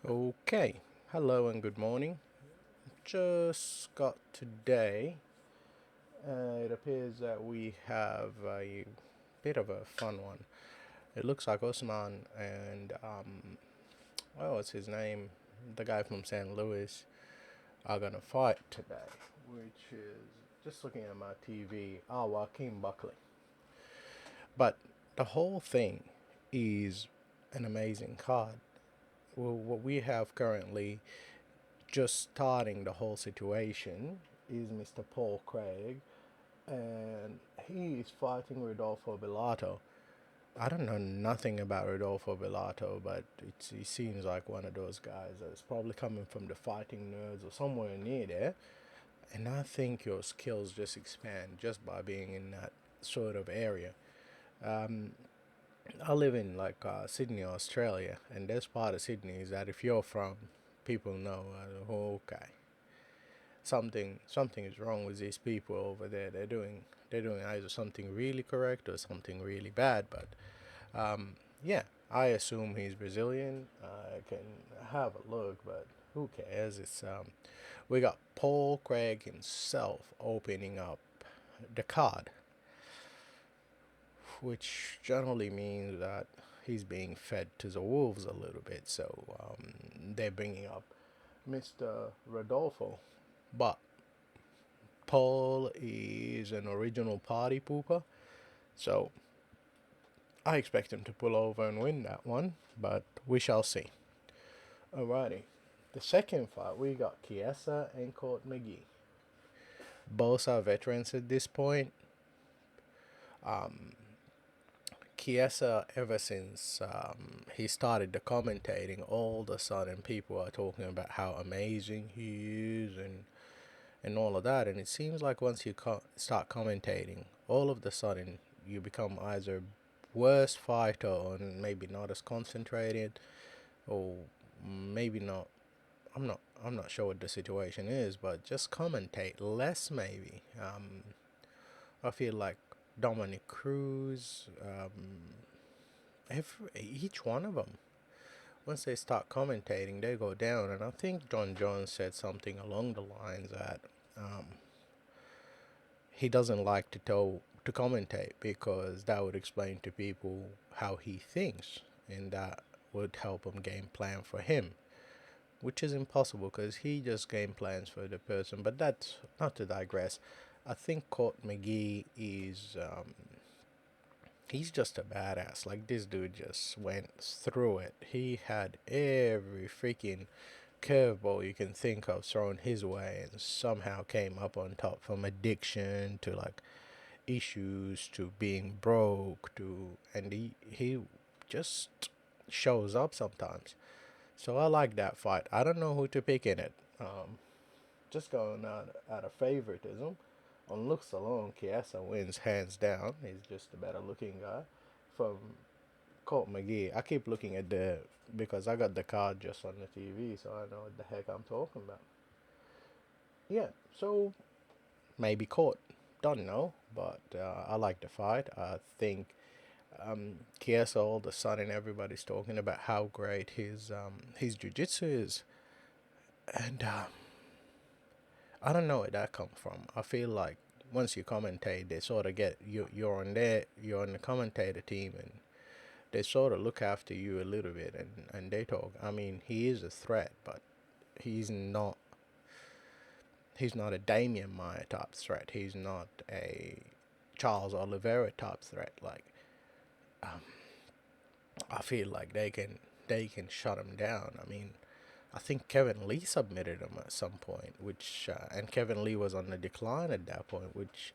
Okay, hello and good morning. Just got today. It appears that we have a bit of a fun one. It looks like USman and what's his name? The guy from St. Louis are gonna fight today, which is just looking at my TV. Joaquin Buckley. But the whole thing is an amazing card. Well, what we have currently just starting the whole situation is Mr. Paul Craig, and he is fighting Rodolfo Bellato. I don't know nothing about Rodolfo Bellato, but he seems like one of those guys that's probably coming from the fighting nerds or somewhere near there. And I think your skills just expand just by being in that sort of area. Um, I live in Sydney, Australia, and this part of Sydney is that if you're from, people know, okay, something is wrong with these people over there. They're doing either something really correct or something really bad. But yeah, I assume he's Brazilian. I can have a look, but who cares? It's we got Paul Craig himself opening up the card, which generally means that he's being fed to the wolves a little bit. So they're bringing up Mr. Rodolfo, but Paul is an original party pooper, so I expect him to pull over and win that one, but we shall see. Alrighty. The second fight, we got Chiesa and Court McGee. Both are veterans at this point. Um, Chiesa, ever since he started the commentating, all of a sudden people are talking about how amazing he is and all of that. And it seems like once you start commentating, all of the sudden you become either worse fighter or maybe not as concentrated, or maybe not. I'm not sure what the situation is, but just commentate less maybe. I feel like Dominic Cruz, each one of them, once they start commentating, they go down. And I think John Jones said something along the lines that um, he doesn't like to commentate because that would explain to people how he thinks, and that would help him game plan for him, which is impossible because he just game plans for the person. But that's not to digress. I think Court McGee is he's just a badass. Like, this dude just went through it. He had every freaking curveball you can think of thrown his way and somehow came up on top, from addiction to like issues to being broke to, and he just shows up sometimes. So I like that fight. I don't know who to pick in it. Just going out of favoritism. On looks alone, Chiesa wins hands down. He's just a better looking guy. From Colt McGee, I keep looking at because I got the card just on the TV, so I know what the heck I'm talking about. Yeah, so maybe Court. Don't know, but I like the fight. I think Chiesa, all of a sudden, everybody's talking about how great his jiu-jitsu is, and I don't know where that come from. I feel like once you commentate, they sort of get you. You're on the commentator team, and they sort of look after you a little bit, and they talk. I mean, he is a threat, but he's not. He's not a Damian Maya type threat. He's not a Charles Oliveira type threat. Like, um, I feel like they can shut him down. I mean, I think Kevin Lee submitted him at some point, which and Kevin Lee was on the decline at that point. Which,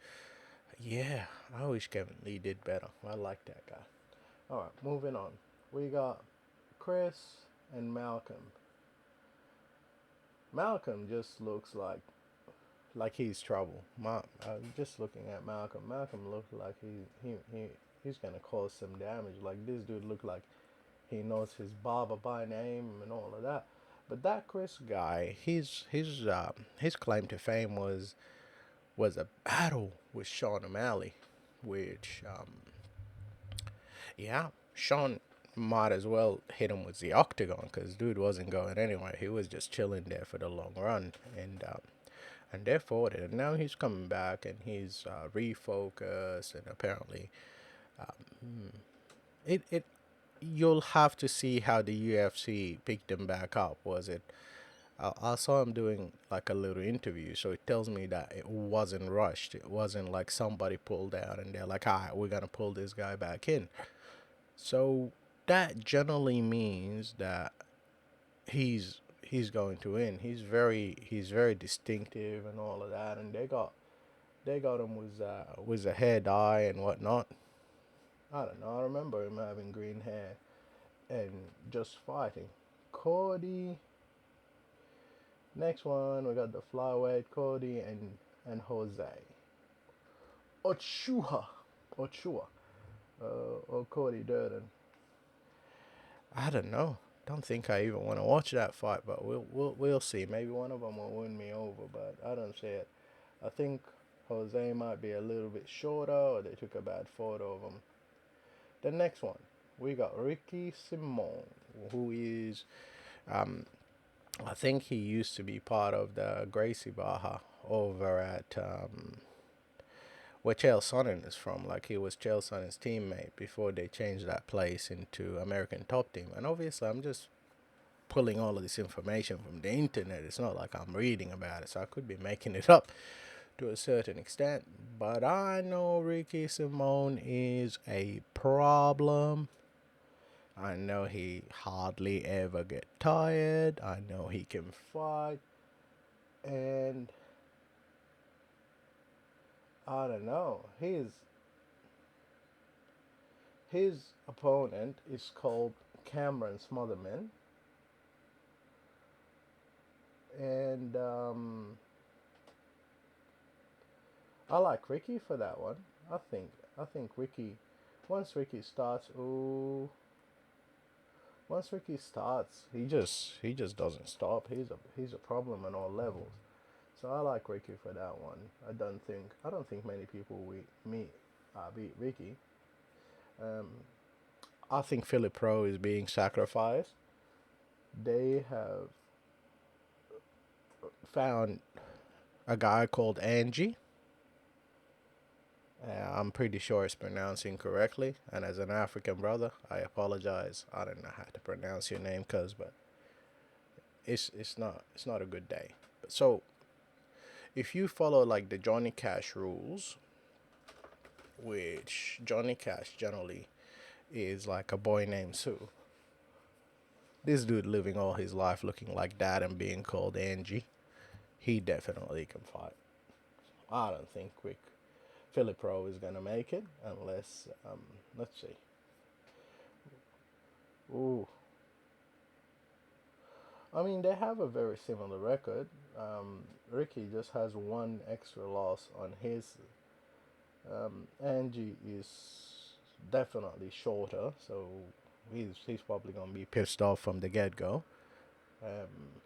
yeah, I wish Kevin Lee did better. I like that guy. All right, moving on. We got Chris and Malcolm. Malcolm just looks like he's trouble. Just looking at Malcolm. Malcolm looks like he's gonna cause some damage. Like, this dude look like he knows his barber by name and all of that. But that Chris guy, his claim to fame was a battle with Sean O'Malley, which yeah, Sean might as well hit him with the octagon because dude wasn't going anywhere. He was just chilling there for the long run, and they fought it. And now he's coming back and he's refocused, and apparently, it you'll have to see how the UFC picked him back up. Was it? I saw him doing like a little interview, so it tells me that it wasn't rushed. It wasn't like somebody pulled out and they're like, "All right, we're gonna pull this guy back in." So that generally means that he's going to win. He's very distinctive and all of that, and they got him with a hair dye and whatnot. I don't know. I remember him having green hair and just fighting. Cody. Next one, we got the flyweight Cody and Jose Ochoa, Ochoa, or Cody Durden. I don't know. Don't think I even want to watch that fight, but we'll see. Maybe one of them will win me over, but I don't see it. I think Jose might be a little bit shorter, or they took a bad photo of him. The next one, we got Ricky Simon, who is, I think he used to be part of the Gracie Baja over at where Chael Sonnen is from. Like he was Chael Sonnen's teammate before they changed that place into American Top Team. And obviously, I'm just pulling all of this information from the internet. It's not like I'm reading about it, so I could be making it up to a certain extent. But I know Ricky Simone is a problem. I know he hardly ever get tired. I know he can fight. And I don't know. His opponent is called Cameron Smotherman. And I like Ricky for that one. I think Ricky once Ricky starts, ooh, once Ricky starts, he just doesn't stop. He's a problem on all levels. So I like Ricky for that one. I don't think many people beat Ricky. Um, I think Philip Pro is being sacrificed. They have found a guy called Angie. I'm pretty sure it's pronounced incorrectly, and as an African brother, I apologize. I don't know how to pronounce your name, but it's not a good day. So if you follow like the Johnny Cash rules, which Johnny Cash generally is like a boy named Sue. This dude living all his life looking like that and being called Angie. He definitely can fight. I don't think Philip Pro is gonna make it unless let's see. Ooh, I mean they have a very similar record. Ricky just has one extra loss on his. Angie is definitely shorter, so he's probably gonna be pissed off from the get go. Um,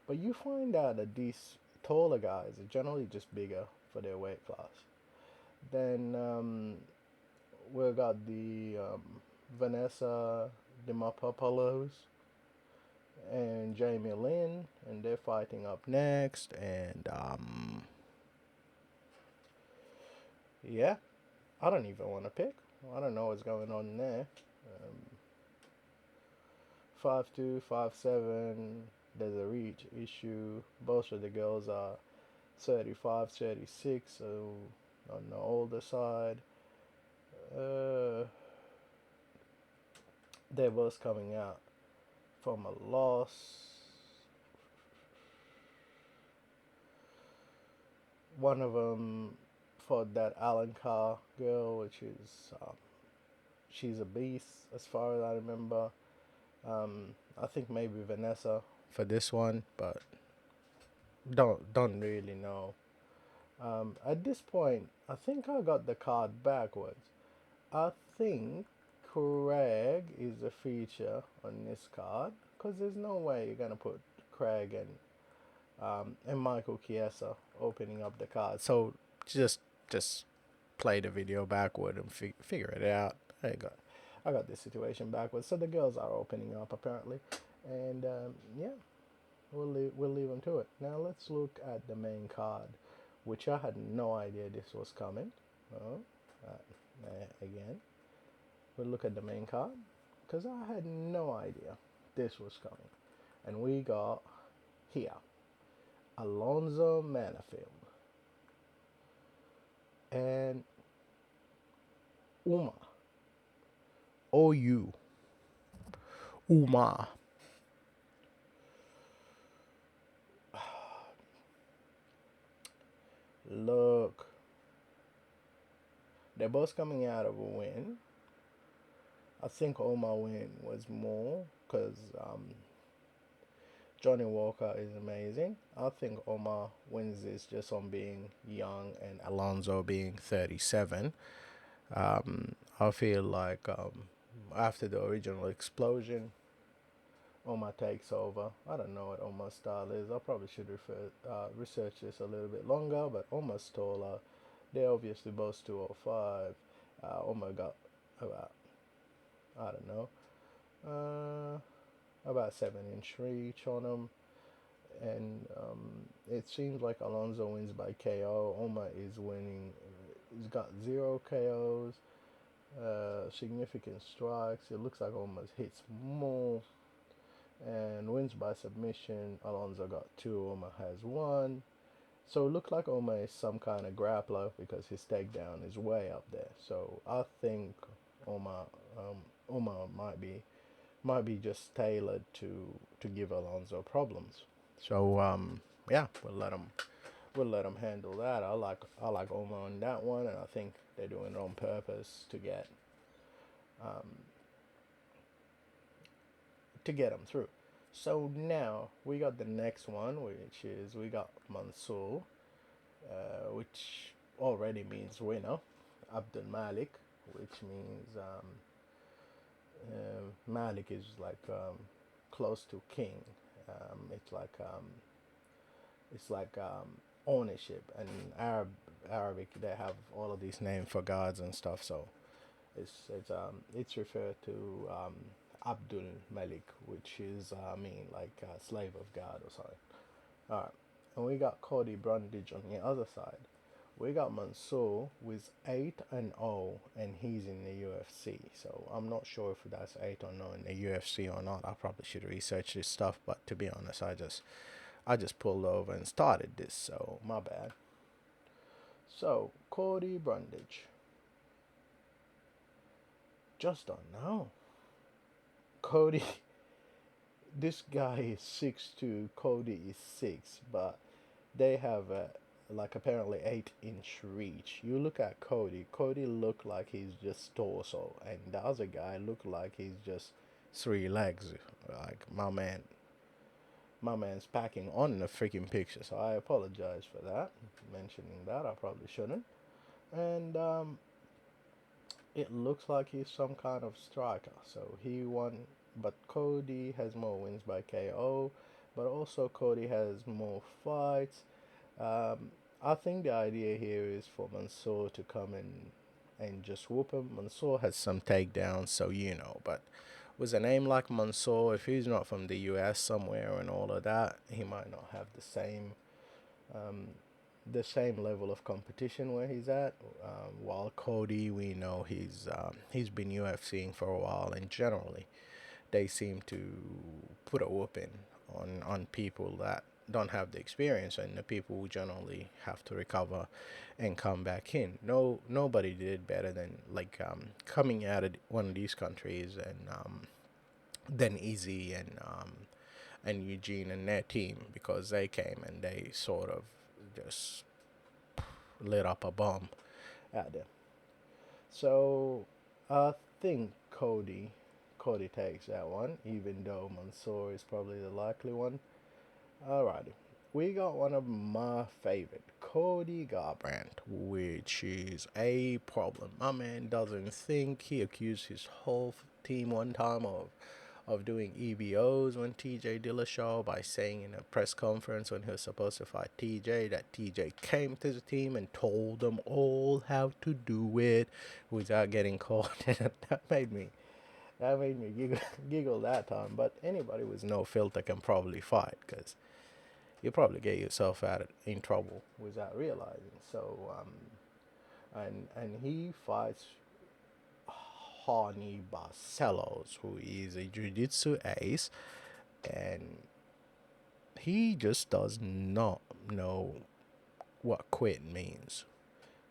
but you find out that these taller guys are generally just bigger for their weight class. Then we got the Vanessa Dimopoulos and Jamie Lynn, and they're fighting up next. And yeah, I don't even want to pick. I don't know what's going on there. 5'2", 5'7". There's a reach issue. Both of the girls are 35, 36, so on the older side. Uh, they're both coming out from a loss. One of them fought that Alan Carr girl, which is she's a beast as far as I remember. I think maybe Vanessa for this one, but don't really know. At this point, I think I got the card backwards. I think Craig is a feature on this card because there's no way you're gonna put Craig and Michael Chiesa opening up the card. So just play the video backward and figure it out. There you go. I got this situation backwards. So the girls are opening up apparently, and yeah, we'll leave them to it. Now let's look at the main card, which I had no idea this was coming. Oh, again, we'll look at the main card because I had no idea this was coming, and we got here Alonzo Manifield and Uma OU Uma. Look, they're both coming out of a win. I think Oma win was more because Johnny Walker is amazing. I think Oma wins this just on being young and Alonso being 37. I feel like after the original explosion, Oma takes over. I don't know what Oma's style is. I probably should research this a little bit longer, but Oma's taller. They're obviously both 205. Oma got about, I don't know, about 7-inch reach on him. And it seems like Alonso wins by KO. Oma is winning. He's got 0 KOs, significant strikes. It looks like Oma's hits more and wins by submission. Alonso got 2. Oma has 1. So it looks like Oma is some kind of grappler because his takedown is way up there. So I think Oma might be just tailored to give Alonso problems. So yeah, we'll let him handle that. I like Oma on that one, and I think they're doing it on purpose to get him through. So now we got the next one, which is we got Mansoor, which already means winner. Abdul Malik, which means Malik is like close to king. It's like ownership, and Arabic they have all of these names for gods and stuff. So it's referred to Abdul Malik, which is mean like slave of God or something. All right, and we got Cody Brundage on the other side. We got Mansoor with 8-0, and he's in the UFC. So I'm not sure if that's 8-0 in the UFC or not. I probably should research this stuff, but to be honest, I just pulled over and started this, so my bad. So Cody Brundage, just don't know. Cody, this guy is 6'2", Cody is 6, but they have like apparently 8-inch reach. You look at Cody look like he's just torso, and the other guy look like he's just 3 legs. Like my man's packing on the freaking picture, so I apologize for that. Mentioning that, I probably shouldn't. And it looks like he's some kind of striker, so he won. But Cody has more wins by KO, but also Cody has more fights. I think the idea here is for Mansoor to come and just whoop him. Mansoor has some takedowns, so but with a name like Mansoor, if he's not from the US somewhere and all of that, he might not have um, the same level of competition where he's at. While Cody, we know he's been UFCing for a while, and generally they seem to put a whooping on people that don't have the experience, and the people who generally have to recover and come back in. Nobody did better than like coming out of one of these countries and then Easy and Eugene and their team, because they came and they sort of just lit up a bomb at them. So I think Cody takes that one, even though Mansoor is probably the likely one. Alrighty. We got one of my favorite, Cody Garbrandt, which is a problem. My man doesn't think. He accused his whole team one time of doing EBOs when TJ Dillashaw, by saying in a press conference when he was supposed to fight TJ that TJ came to the team and told them all how to do it without getting caught. And that made me That made me giggle, giggle that time. But anybody with no filter can probably fight, because you probably get yourself in trouble without realizing. So, and he fights Hani Barcelos, who is a jiu-jitsu ace, and he just does not know what quit means.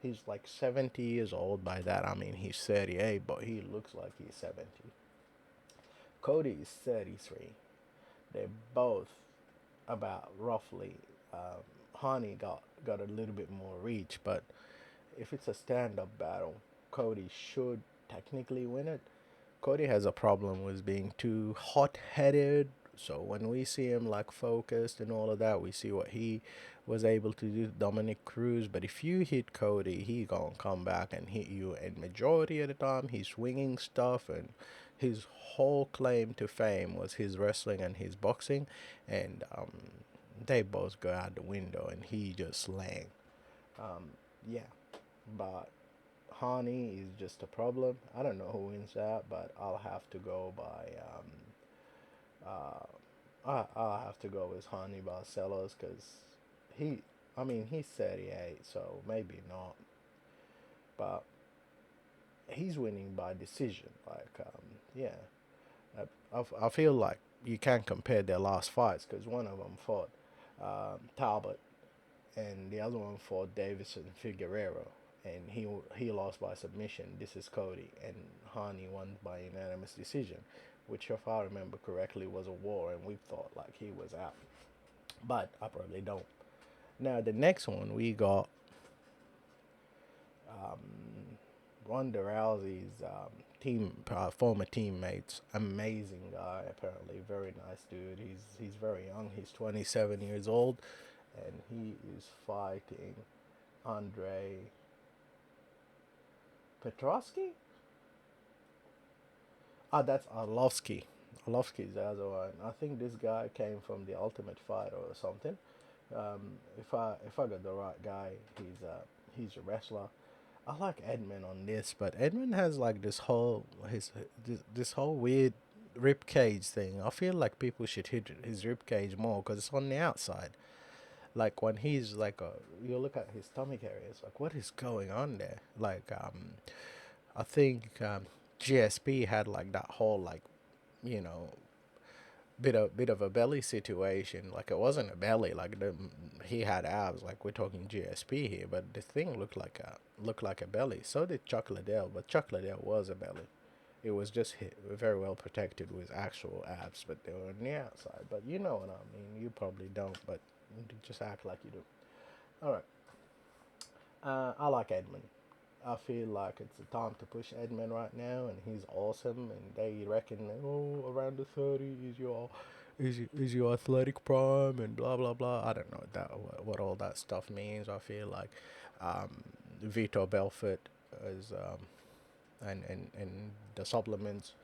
He's like 70 years old by that. I mean, he's 38, but he looks like he's 70. Cody is 33. They're both about roughly. Hani got a little bit more reach, but if it's a stand-up battle, Cody should technically win it. Cody has a problem with being too hot-headed. So when we see him like focused and all of that, we see what he was able to do to Dominic Cruz. But if you hit Cody, he gonna come back and hit you. And majority of the time, he's swinging stuff, and his whole claim to fame was his wrestling and his boxing, and they both go out the window, and he just laying. Yeah, but Hani is just a problem. I don't know who wins that, but I'll have to go by. I'll have to go with Hani Barcelos, because he, I mean, he's 38, so maybe not, but he's winning by decision. Like, yeah, I feel like you can't compare their last fights, because one of them fought Talbot, and the other one fought Davison Figueroa, and he lost by submission. This is Cody, and Hani won by unanimous decision, which, if I remember correctly, was a war, and we thought like he was out, but I probably don't. Now the next one we got um, Ronda Rousey's former teammates. Amazing guy, apparently, very nice dude. He's very young. He's 27 years old, and he is fighting Andre Petrosky. Ah, that's Arlovsky. Arlovsky the other one. I think this guy came from the Ultimate Fighter or something. If I got the right guy, he's a wrestler. I like Edmund on this, but Edmund has like this whole weird rib cage thing. I feel like people should hit his rib cage more, because it's on the outside. Like when he's like you look at his stomach area, it's like, what is going on there? Like I think GSP had like that whole, like, you know, bit of a belly situation. Like it wasn't a belly. Like he had abs. Like we're talking GSP here, but the thing looked like a belly. So did Chuck Liddell, but Chuck Liddell was a belly. It was just very well protected with actual abs, but they were on the outside. But you know what I mean. You probably don't, but you just act like you do. All right. I like Edmund. I feel like it's the time to push Edmund right now, and he's awesome. And they reckon, oh, around the 30 is your athletic prime, and blah blah blah. I don't know what all that stuff means. I feel like Vito Belfort is and the supplements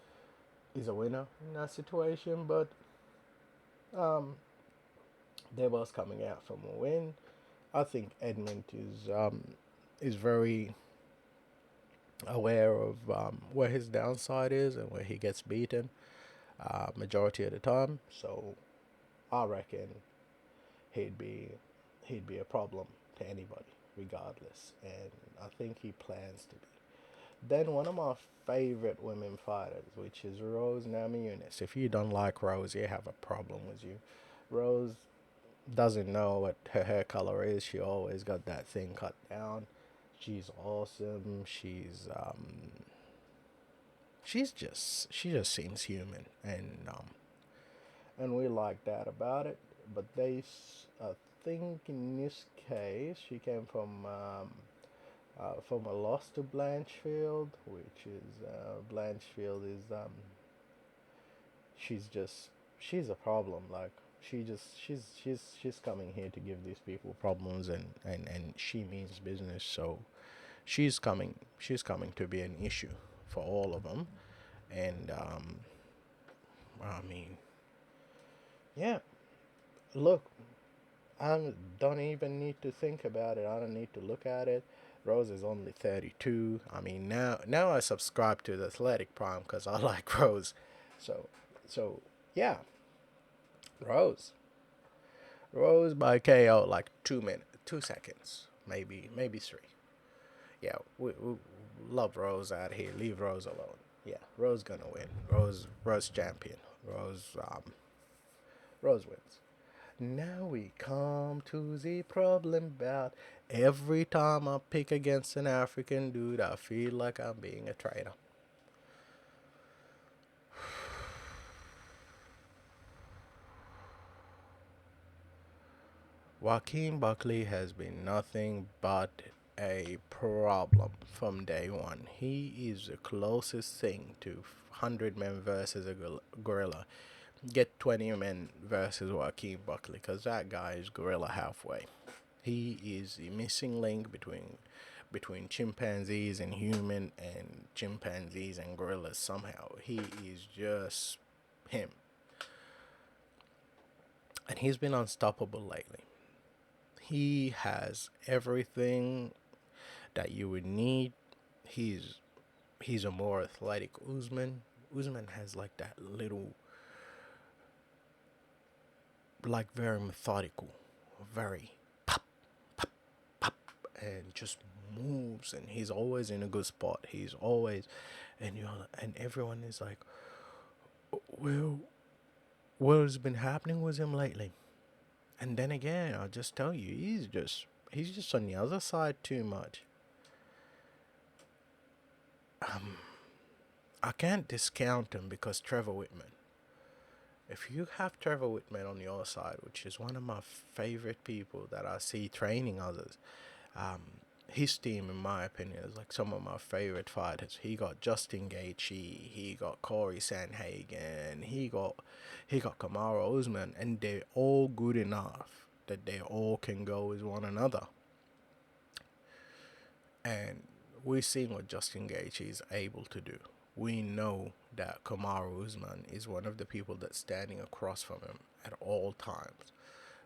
is a winner in that situation, but um, they was coming out from a win. I think Edmund is very aware of where his downside is and where he gets beaten majority of the time. So I reckon he'd be he'd be a problem to anybody regardless, and I think he plans to be. Then one of my favorite women fighters, which is Rose Namajunas. If you don't like Rose, you have a problem with you. Rose doesn't know what her hair color is. She always got that thing cut down. She's awesome. She just seems human, and we like that about it. But I think in this case, she came from a loss to Blanchfield, which is Blanchfield is she's a problem. Like she's coming here to give these people problems, and she means business. So she's coming to be an issue for all of them, and I mean, yeah. Look, I don't even need to think about it. I don't need to look at it. Rose is only 32. I mean, now I subscribe to the Athletic Prime because I like Rose. So, so yeah, Rose. Rose by KO like 2 minutes, 2 seconds, maybe three. Yeah, we love Rose out here. Leave Rose alone. Yeah, Rose gonna win. Rose champion. Rose wins. Now we come to the problem about every time I pick against an African dude, I feel like I'm being a traitor. Joaquin Buckley has been nothing but a problem from day one. He is the closest thing to 100 men versus a gorilla. Get 20 men versus Joaquin Buckley because that guy is gorilla halfway. He is the missing link between chimpanzees and human and chimpanzees and gorillas somehow. He is just him. And he's been unstoppable lately. He has everything that you would need. He's he's a more athletic Usman. Usman has like that little, like very methodical, very pop, pop, pop, and just moves. And he's always in a good spot. He's always, and and everyone is like, well, what has been happening with him lately? And then again, I'll just tell you, he's just on the other side too much. I can't discount him because Trevor Whitman. If you have Trevor Whitman on your side, which is one of my favorite people that I see training others, um, his team, in my opinion, is like some of my favorite fighters. He got Justin Gaethje, he got Corey Sandhagen, he got Kamaru Usman, and they're all good enough that they all can go with one another. And we're seeing what Justin Gaethje is able to do. We know that Kamaru Usman is one of the people that's standing across from him at all times.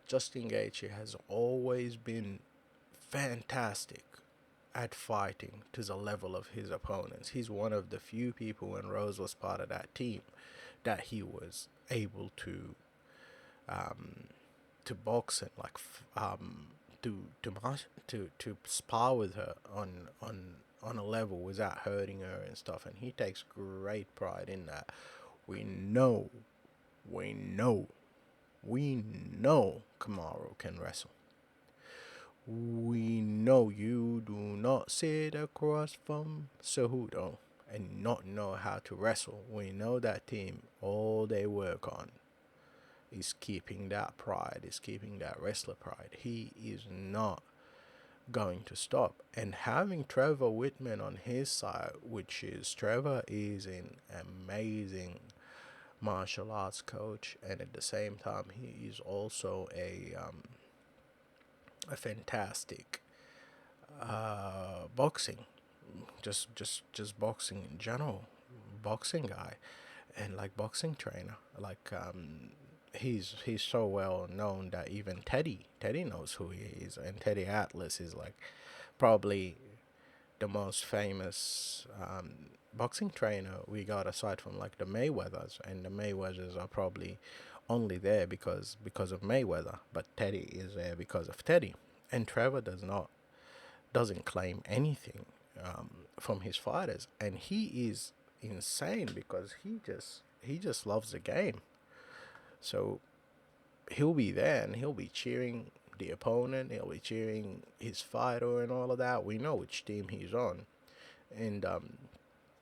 Justin Gaethje has always been fantastic at fighting to the level of his opponents. He's one of the few people when Rose was part of that team that he was able um, to box and like to spar with her on a level without hurting her and stuff, and he takes great pride in that. We know, we know, we know Kamaru can wrestle. We know you do not sit across from Cejudo and not know how to wrestle. We know that team, all they work on is keeping that pride, is keeping that wrestler pride. He is not going to stop. And having Trevor Whitman on his side, which is Trevor is an amazing martial arts coach, and at the same time he is also a fantastic boxing, just boxing in general, boxing guy, and like boxing trainer. Like he's so well known that even Teddy knows who he is, and Teddy Atlas is like probably the most famous boxing trainer we got aside from like the Mayweathers, and the Mayweathers are probably only there because of Mayweather, but Teddy is there because of Teddy, and Trevor doesn't claim anything from his fighters, and he is insane because he just loves the game. So he'll be there and he'll be cheering the opponent, he'll be cheering his fighter and all of that. We know which team he's on, and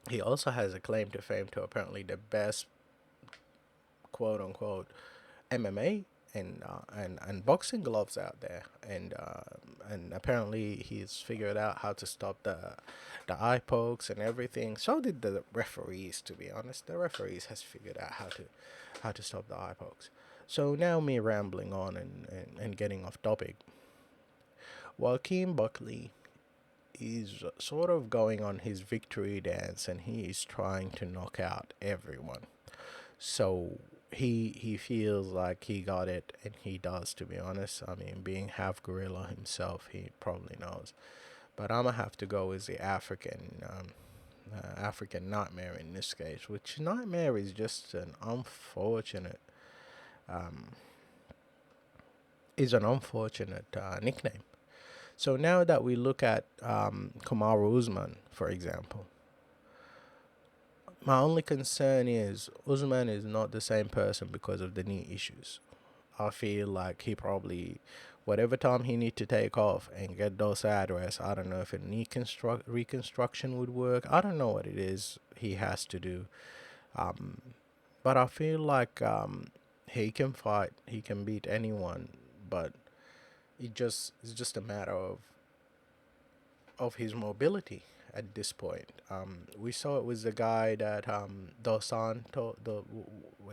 he also has a claim to fame to apparently the best quote unquote MMA and boxing gloves out there, and apparently he's figured out how to stop the eye pokes and everything. So did the referees. To be honest, the referees has figured out how to stop the eye pokes. So now me rambling on and getting off topic. Joaquin Buckley is sort of going on his victory dance, and he is trying to knock out everyone. So he feels like he got it, and he does. To be honest, I mean, being half gorilla himself, he probably knows. But I'm gonna have to go with the African nightmare in this case, which nightmare is just an unfortunate um, nickname. So now that we look at Kamaru Usman, for example, my only concern is Usman is not the same person because of the knee issues. I feel like he probably, whatever time he need to take off and get those address, I don't know if a knee reconstruction would work. I don't know what it is he has to do. Um, but I feel like he can fight, he can beat anyone, but it's just a matter of his mobility at this point. We saw it with the guy that Dos Santos,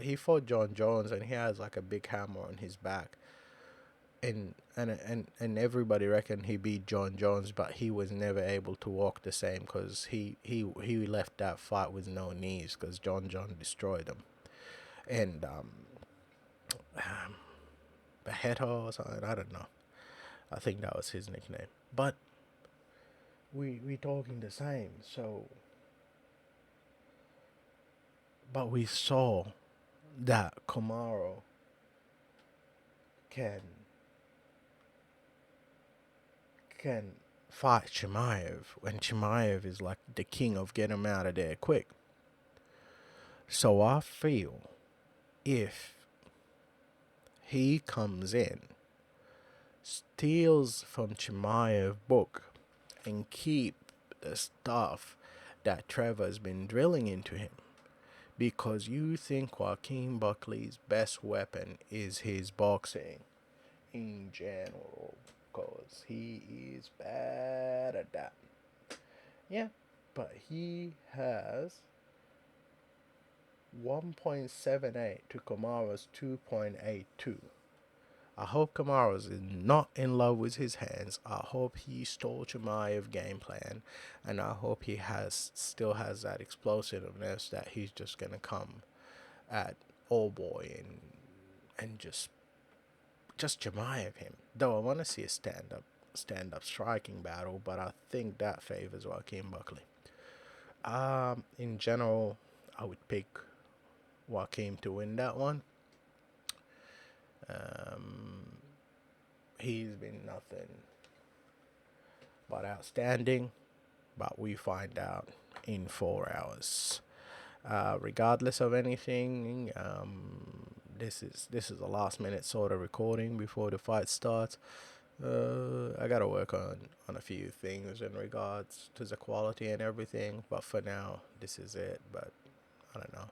he fought John Jones, and he has like a big hammer on his back, and everybody reckoned he beat John Jones, but he was never able to walk the same because he left that fight with no knees because John Jones destroyed him, and Bejeto or something, I don't know. I think that was his nickname, but we talking the same. So, but we saw that Kamaru can can fight Chimaev when Chimaev is like the king of get him out of there quick. So I feel if he comes in, steals from Chimaev book, and keep the stuff that Trevor's been drilling into him, because you think Joaquin Buckley's best weapon is his boxing in general, because he is bad at that. Yeah, but he has 1.78 to Kamaru's 2.82. I hope Kamaru is not in love with his hands. I hope he stole Chimaev game plan, and I hope he still has that explosiveness that he's just gonna come at old boy and just Chimaev him. Though I want to see a stand up striking battle, but I think that favors Joaquin Buckley. In general, I would pick Joaquin to win that one. He's been nothing but outstanding, but we find out in 4 hours. Regardless of anything, this is a last minute sort of recording before the fight starts. I gotta work on a few things in regards to the quality and everything, but for now, this is it. But I don't know.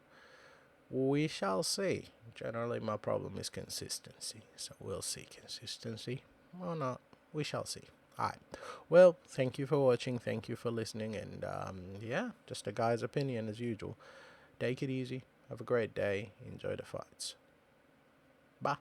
We shall see. Generally, my problem is consistency, so we'll see. Consistency or not, we shall see. Alright. Well, thank you for watching. Thank you for listening. And yeah, just a guy's opinion as usual. Take it easy. Have a great day. Enjoy the fights. Bye.